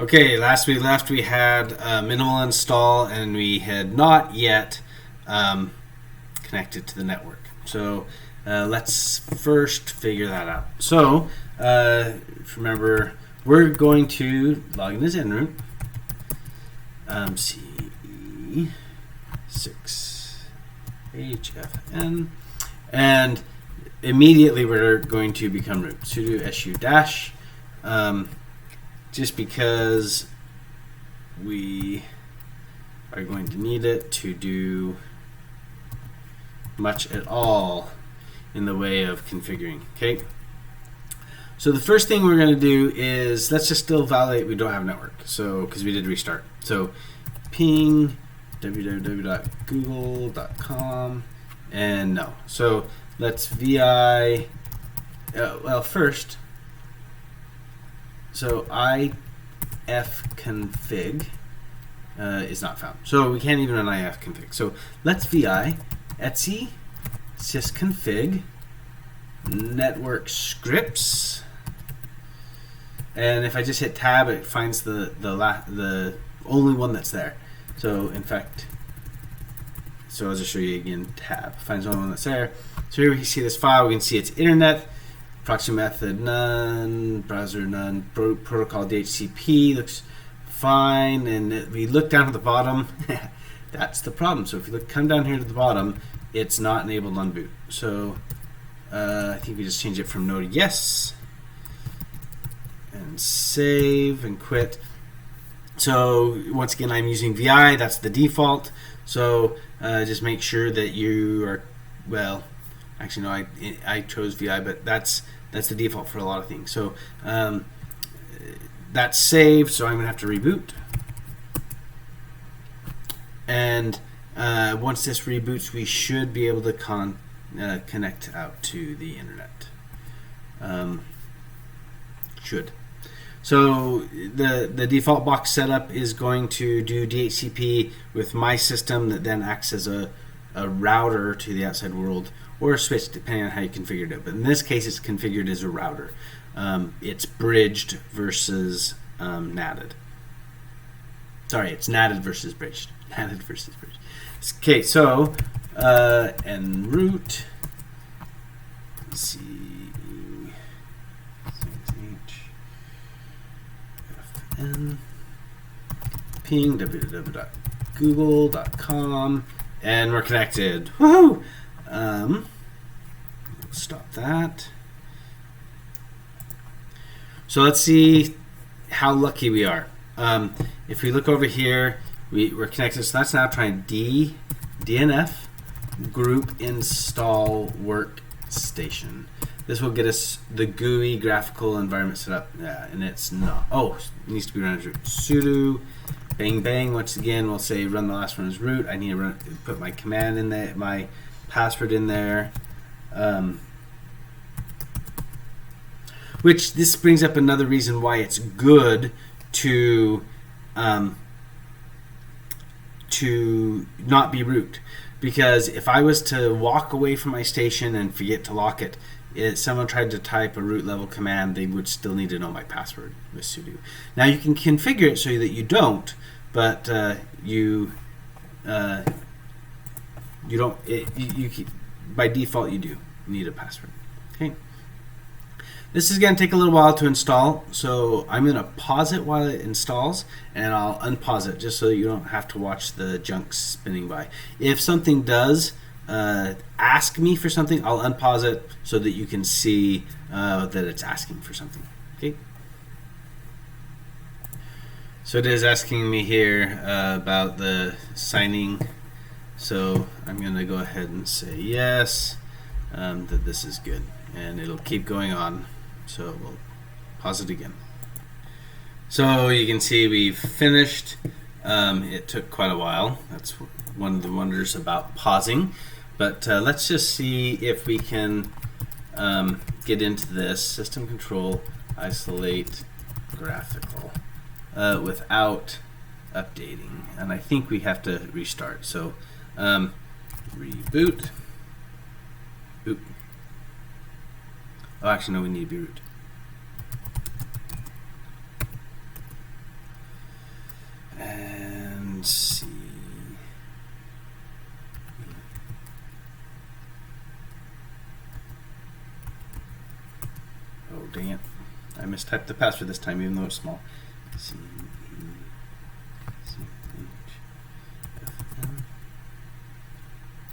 Okay, last we left, we had minimal install, and we had not yet connected to the network. So let's first figure that out. So remember, we're going to log in as en route. CE6HFN, and immediately we're going to become root. Sudo su dash, just because we are going to need it to do much at all in the way of configuring. Okay. So the first thing we're going to do is let's just still validate we don't have a network. So because we did restart. So ping www.google.com and no. So let's vi. Well, first. So ifconfig is not found. So we can't even run ifconfig. So let's vi etc sysconfig network scripts. And if I just hit tab, it finds the only one that's there. So in fact, so I'll just show you again. Tab finds the only one that's there. So here we can see this file. We can see it's internet, proxy method none, browser none, protocol DHCP looks fine. And we look down at the bottom. That's the problem. So if you come down here to the bottom, it's not enabled on boot. So I think we just change it from no to yes. And save and quit. So once again, I'm using VI. That's the default. So just make sure that you are, well, actually no, I chose VI, but that's the default for a lot of things. So that's saved. So I'm gonna have to reboot. And once this reboots, we should be able to connect out to the internet. Should. So the default box setup is going to do DHCP with my system that then acts as a router to the outside world, or a switch depending on how you configured it. But in this case, it's configured as a router. It's bridged versus NATed. Sorry, it's NATed versus bridged. NATed versus bridged. Okay, so en route. Let's see. And ping www.google.com, and we're connected. Woohoo! Stop that. So let's see how lucky we are. If we look over here, we're connected. So that's now trying DNF group install workstation. This will get us the GUI graphical environment set up. Yeah, and it's not. Oh, it needs to be run as root. Sudo bang bang. Once again, we'll say run the last one as root. I need to put my command in there, my password in there. Which this brings up another reason why it's good to not be root. Because if I was to walk away from my station and forget to lock it, if someone tried to type a root level command, they would still need to know my password with sudo. Now you can configure it so that you don't, but you don't. By default, you do need a password. Okay. This is going to take a little while to install, so I'm going to pause it while it installs, and I'll unpause it just so you don't have to watch the junk spinning by. If something does ask me for something, I'll unpause it so that you can see that it's asking for something. Okay. So it is asking me here about the signing. So I'm going to go ahead and say yes, that this is good, and it'll keep going on. So we'll pause it again. So you can see we've finished. It took quite a while. That's one of the wonders about pausing. But let's just see if we can get into this system control isolate graphical without updating. And I think we have to restart. So reboot. Oop. Oh, actually, no, we need to be root. dang it. I mistyped the password this time, even though it's small.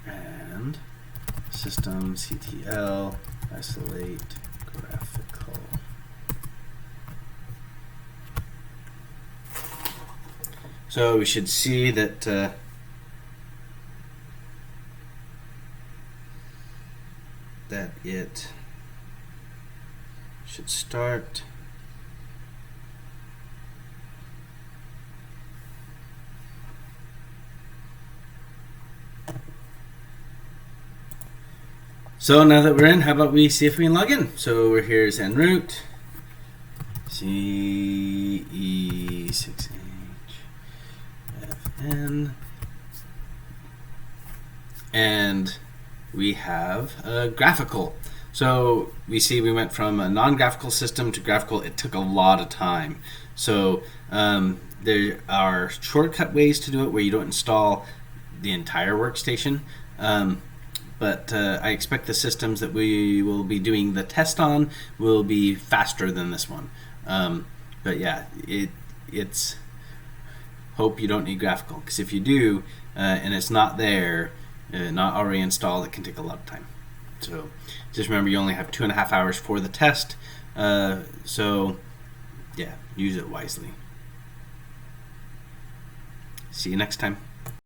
And systemctl isolate graphical. So we should see that that it should start So now that we're in, how about we see if we can log in? So we're here is en route CE6HFN, and we have a graphical. So we see we went from a non-graphical system to graphical. It took a lot of time. So there are shortcut ways to do it where you don't install the entire workstation. But I expect the systems that we will be doing the test on will be faster than this one. But yeah, it's hope you don't need graphical, because if you do and it's not there, not already installed, it can take a lot of time. So just remember, you only have 2.5 hours for the test. So yeah, use it wisely. See you next time.